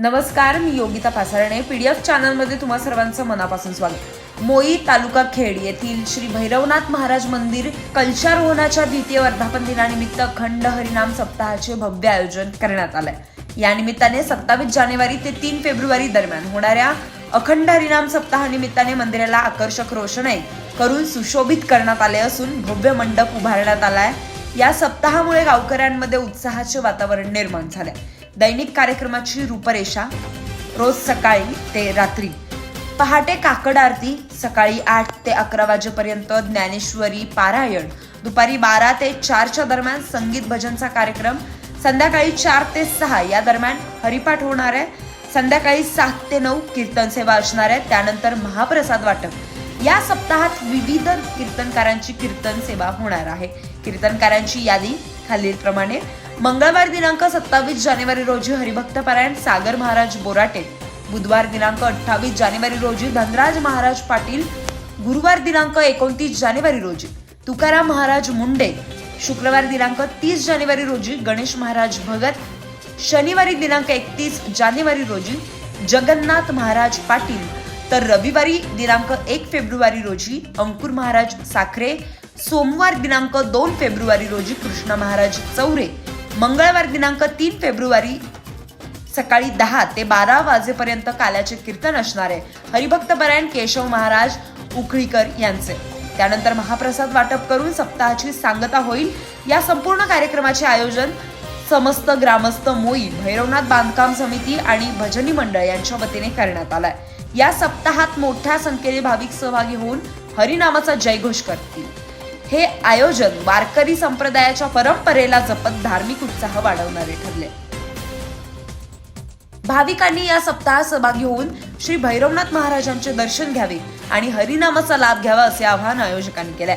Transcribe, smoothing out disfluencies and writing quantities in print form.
नमस्कार, मी योगिता पासरणे. पीडीएफ चॅनलमध्ये तुम्हा सर्वांचं मनापासून स्वागत. मोई तालुका खेड येथील श्री भैरवनाथ महाराज मंदिर कलशारोहणाच्या द्वितीय वर्धापन दिनानिमित्त अखंड हरिनाम सप्ताहाचे भव्य आयोजन करण्यात आलंय. या निमित्ताने 27 जानेवारी ते 3 फेब्रुवारी दरम्यान होणाऱ्या अखंड हरिनाम सप्ताहानिमित्ताने मंदिराला आकर्षक रोषणाई करून सुशोभित करण्यात आले असून भव्य मंडप उभारण्यात आलाय. या सप्ताहामुळे गावकऱ्यांमध्ये उत्साहाचे वातावरण निर्माण झाले. दैनिक कार्यक्रमाची रूपरेषा रोज सकाळी ते रात्री पहाटे काकड आरती, सकाळी 8 ते 11 वाजेपर्यंत ज्ञानेश्वरी पारायण, दुपारी 12 ते 4 दरम्यान संगीत भजनचा कार्यक्रम, संध्याकाळी 4 ते 6 या दरम्यान हरिपाठ होणार आहे. संध्याकाळी 7 ते 9 कीर्तन सेवा असणार आहे. त्यानंतर महाप्रसाद वाटप. या सप्ताहात विविध कीर्तनकारांची कीर्तन सेवा होणार आहे. कीर्तनकारांची यादी खालीलप्रमाणे: मंगळवार दिनांक 27 जानेवारी रोजी हरिभक्त पारायण सागर महाराज बोराटे, बुधवार दिनांक 28 जानेवारी रोजी धनराज महाराज पाटील, गुरुवार दिनांक 29 जानेवारी रोजी तुकाराम महाराज मुंडे, शुक्रवार दिनांक 30 जानेवारी रोजी गणेश महाराज भगत, शनिवारी दिनांक 31 जानेवारी रोजी जगन्नाथ महाराज पाटील, तर रविवारी दिनांक 1 फेब्रुवारी रोजी अंकुर महाराज साखरे, सोमवार दिनांक 2 फेब्रुवारी रोजी कृष्ण महाराज चौरे, मंगळवार दिनांक 3 फेब्रुवारी सकाळी 10 ते 12 वाजेपर्यंत काल्याचे कीर्तन असणार आहे. हरिभक्त पारायण केशव महाराज उखळीकर यांचे. त्यानंतर महाप्रसाद वाटप करून सप्ताहाची सांगता होईल. या संपूर्ण कार्यक्रमाचे आयोजन समस्त ग्रामस्थ मोई भैरवनाथ बांधकाम समिती आणि भजनी मंडळ यांच्या वतीने करण्यात आलाय. या सप्ताहात मोठ्या संख्येने भाविक सहभागी होऊन हरिनामाचा जयघोष करतील. हे आयोजन वारकरी संप्रदायाच्या परंपरेला जपत धार्मिक उत्साह वाढवणारे ठरले. भाविकांनी या सप्ताहात सहभागी होऊन श्री भैरवनाथ महाराजांचे दर्शन घ्यावे आणि हरिनामाचा लाभ घ्यावा असे आवाहन आयोजकांनी केले.